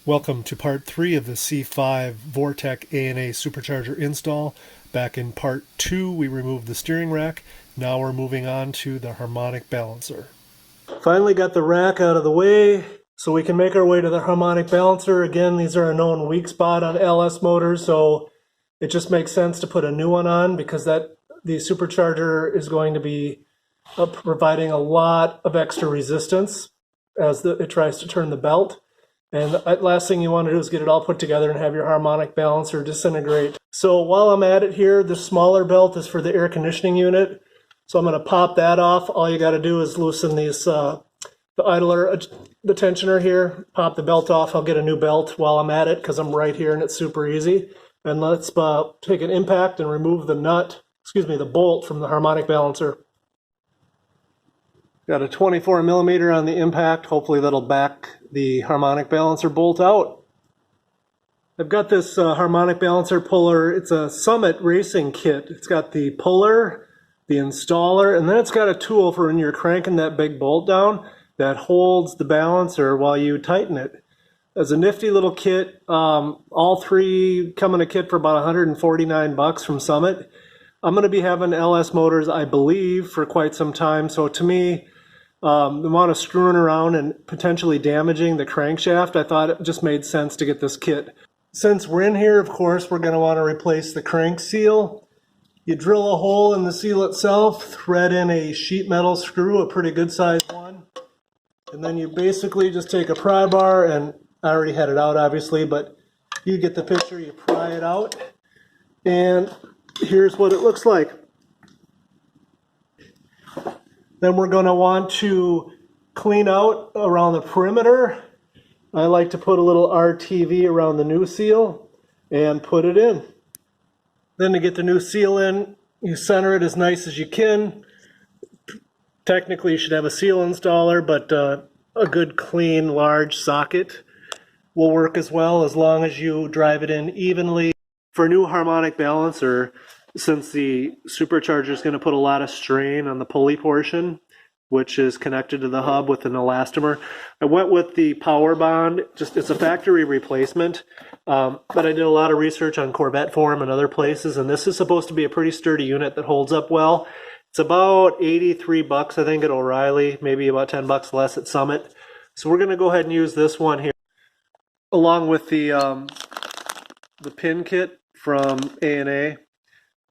Welcome to part 3 of the C5 Vortech ANA Supercharger install. Back in part 2 we removed the steering rack. Now we're moving on to the harmonic balancer. Finally got the rack out of the way so we can make our way to the harmonic balancer. Again, these are a known weak spot on LS motors, so it just makes sense to put a new one on because the supercharger is going to be providing a lot of extra resistance as it tries to turn the belt. And the last thing you want to do is get it all put together and have your harmonic balancer disintegrate. So while I'm at it here, the smaller belt is for the air conditioning unit. So I'm going to pop that off. All you got to do is loosen these, the idler, the tensioner here, pop the belt off. I'll get a new belt while I'm at it because I'm right here and it's super easy. And let's take an impact and remove the bolt from the harmonic balancer. Got a 24 millimeter on the impact. Hopefully that'll back the harmonic balancer bolt out. I've got this harmonic balancer puller. It's a Summit racing kit. It's got the puller, the installer, and then it's got a tool for when you're cranking that big bolt down that holds the balancer while you tighten it. It's a nifty little kit. All three come in a kit for about 149 bucks from Summit. I'm going to be having LS motors, I believe, for quite some time. So to me, the amount of screwing around and potentially damaging the crankshaft, I thought it just made sense to get this kit. Since we're in here, of course, we're going to want to replace the crank seal. You drill a hole in the seal itself, thread in a sheet metal screw, a pretty good sized one, and then you basically just take a pry bar, and I already had it out obviously, but you get the picture, you pry it out, and here's what it looks like. Then we're going to want to clean out around the perimeter. I like to put a little RTV around the new seal and put it in. Then to get the new seal in, you center it as nice as you can. Technically you should have a seal installer, but a good clean large socket will work as well as long as you drive it in evenly. For a new harmonic balancer, since the supercharger is going to put a lot of strain on the pulley portion, which is connected to the hub with an elastomer, I went with the Power Bond. It's a factory replacement, but I did a lot of research on Corvette Forum and other places, and this is supposed to be a pretty sturdy unit that holds up well. It's about 83 bucks, I think, at O'Reilly, maybe about 10 bucks less at Summit. So we're going to go ahead and use this one here, along with the pin kit from ANA.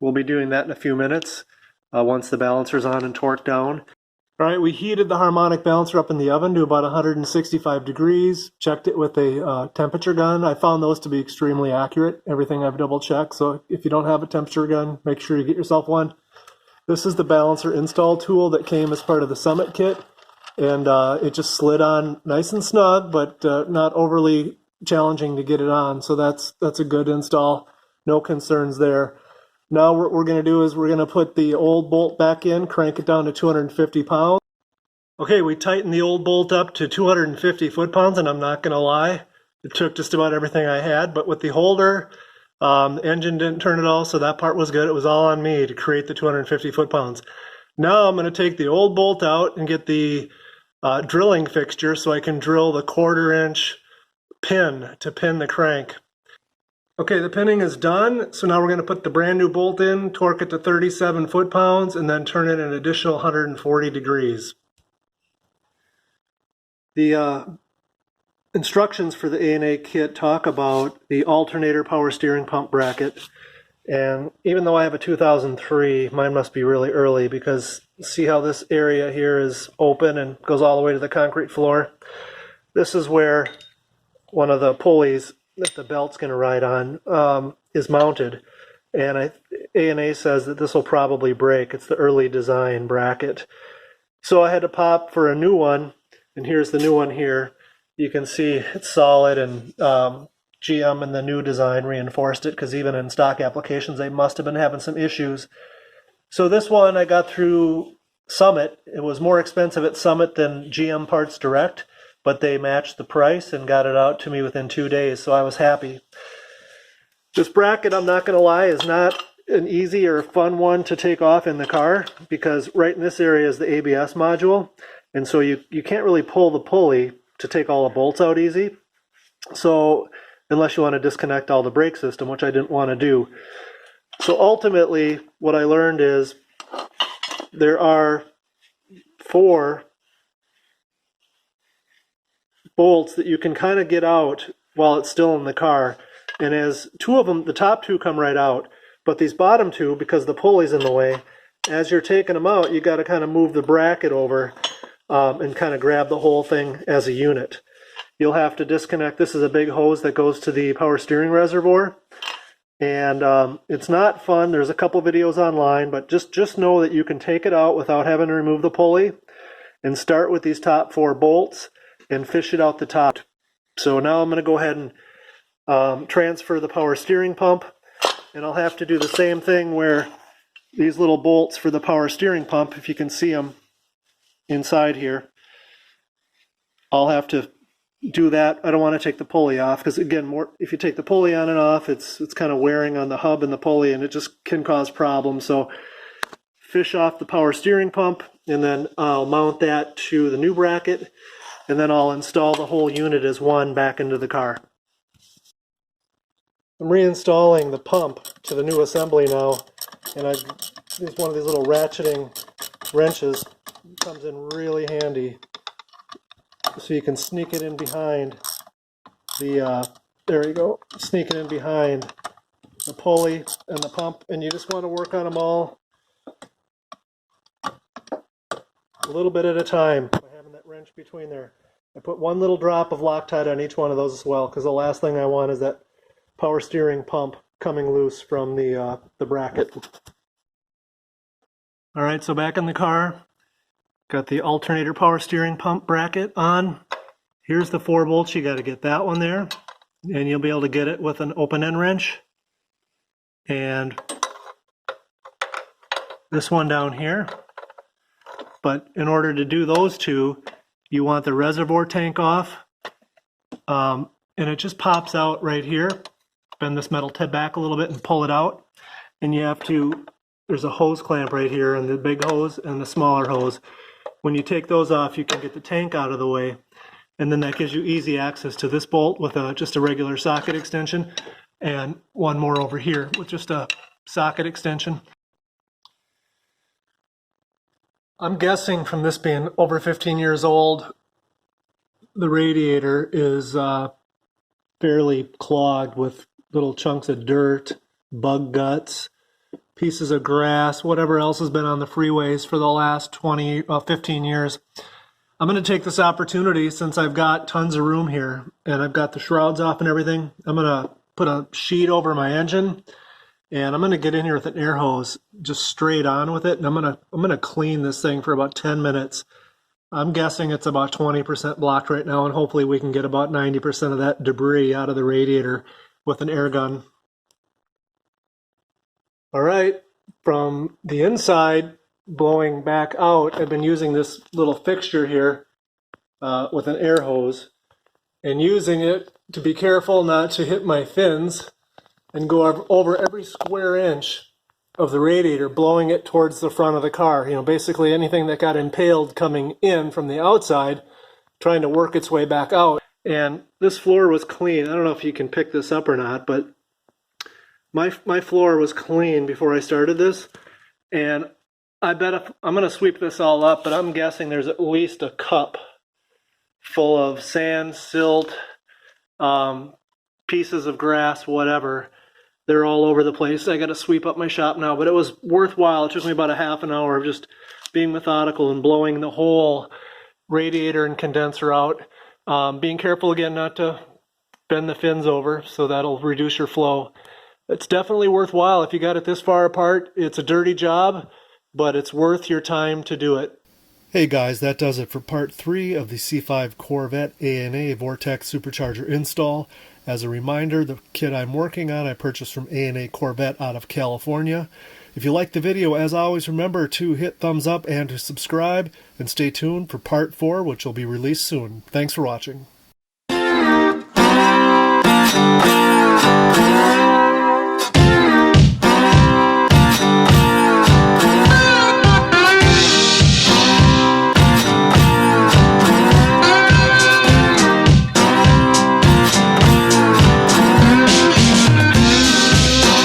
We'll be doing that in a few minutes once the balancer's on and torqued down. All right, we heated the harmonic balancer up in the oven to about 165 degrees, checked it with a temperature gun. I found those to be extremely accurate, everything I've double checked. So if you don't have a temperature gun, make sure you get yourself one. This is the balancer install tool that came as part of the Summit kit. And it just slid on nice and snug, but not overly challenging to get it on. So that's a good install, no concerns there. Now what we're going to do is we're going to put the old bolt back in, crank it down to 250 pounds. Okay, we tightened the old bolt up to 250 foot-pounds, and I'm not going to lie, it took just about everything I had, but with the holder, the engine didn't turn at all, so that part was good. It was all on me to create the 250 foot-pounds. Now I'm going to take the old bolt out and get the drilling fixture so I can drill the 1/4-inch pin to pin the crank. Okay, the pinning is done, so now we're going to put the brand new bolt in, torque it to 37 foot-pounds, and then turn it an additional 140 degrees. The instructions for the ANA kit talk about the alternator power steering pump bracket, and even though I have a 2003, mine must be really early because see how this area here is open and goes all the way to the concrete floor? This is where one of the pulleys that the belt's going to ride on is mounted, and ANA says that this will probably break. It's the early design bracket. So I had to pop for a new one, and here's the new one here. You can see it's solid, and GM and the new design reinforced it because even in stock applications they must have been having some issues. So this one I got through Summit. It was more expensive at Summit than GM Parts Direct, but they matched the price and got it out to me within 2 days, so I was happy. This bracket, I'm not going to lie, is not an easy or fun one to take off in the car because right in this area is the ABS module, and so you can't really pull the pulley to take all the bolts out easy. So unless you want to disconnect all the brake system, which I didn't want to do. So ultimately, what I learned is there are 4 bolts that you can kind of get out while it's still in the car. And as 2 of them, the top 2 come right out, but these bottom 2, because the pulley's in the way, as you're taking them out, you got to kind of move the bracket over and kind of grab the whole thing as a unit. You'll have to disconnect. This is a big hose that goes to the power steering reservoir. And it's not fun. There's a couple videos online, but just know that you can take it out without having to remove the pulley and start with these top 4 bolts and fish it out the top. So now I'm going to go ahead and transfer the power steering pump, and I'll have to do the same thing where these little bolts for the power steering pump, if you can see them inside here, I'll have to do that. I don't want to take the pulley off because, again, if you take the pulley on and off, it's kind of wearing on the hub and the pulley, and it just can cause problems. So fish off the power steering pump, and then I'll mount that to the new bracket, and then I'll install the whole unit as one back into the car. I'm reinstalling the pump to the new assembly now, and I've used one of these little ratcheting wrenches. It comes in really handy. So you can sneak it in behind the, there you go, sneak it in behind the pulley and the pump, and you just want to work on them all a little bit at a time by having that wrench between there. I put 1 little drop of Loctite on each one of those as well, because the last thing I want is that power steering pump coming loose from the bracket. All right, so back in the car, got the alternator power steering pump bracket on. Here's the 4 bolts. You got to get that one there, and you'll be able to get it with an open end wrench. And this one down here. But in order to do those 2, you want the reservoir tank off, and it just pops out right here. Bend this metal tip back a little bit and pull it out. And you have to, there's a hose clamp right here, and the big hose and the smaller hose. When you take those off, you can get the tank out of the way, and then that gives you easy access to this bolt with just a regular socket extension, and one more over here with just a socket extension. I'm guessing from this being over 15 years old, the radiator is fairly clogged with little chunks of dirt, bug guts, pieces of grass, whatever else has been on the freeways for the last 15 years. I'm going to take this opportunity, since I've got tons of room here and I've got the shrouds off and everything, I'm going to put a sheet over my engine, and I'm going to get in here with an air hose just straight on with it, and I'm going to clean this thing for about 10 minutes. I'm guessing it's about 20% blocked right now, and hopefully we can get about 90% of that debris out of the radiator with an air gun. All right, from the inside blowing back out, I've been using this little fixture here with an air hose, and using it to be careful not to hit my fins and go over every square inch of the radiator, blowing it towards the front of the car. You know, basically anything that got impaled coming in from the outside, trying to work its way back out. And this floor was clean. I don't know if you can pick this up or not, but my floor was clean before I started this, and I bet I'm going to sweep this all up, but I'm guessing there's at least a cup full of sand, silt, pieces of grass, whatever. They're all over the place. I got to sweep up my shop now, but it was worthwhile. It took me about a half an hour of just being methodical and blowing the whole radiator and condenser out. Being careful again not to bend the fins over, so that'll reduce your flow. It's definitely worthwhile if you got it this far apart. It's a dirty job, but it's worth your time to do it. Hey guys, that does it for part 3 of the C5 Corvette A&A Vortech Supercharger install. As a reminder, the kit I'm working on I purchased from A&A Corvette out of California. If you liked the video, as always, remember to hit thumbs up and to subscribe, and stay tuned for part 4, which will be released soon. Thanks for watching.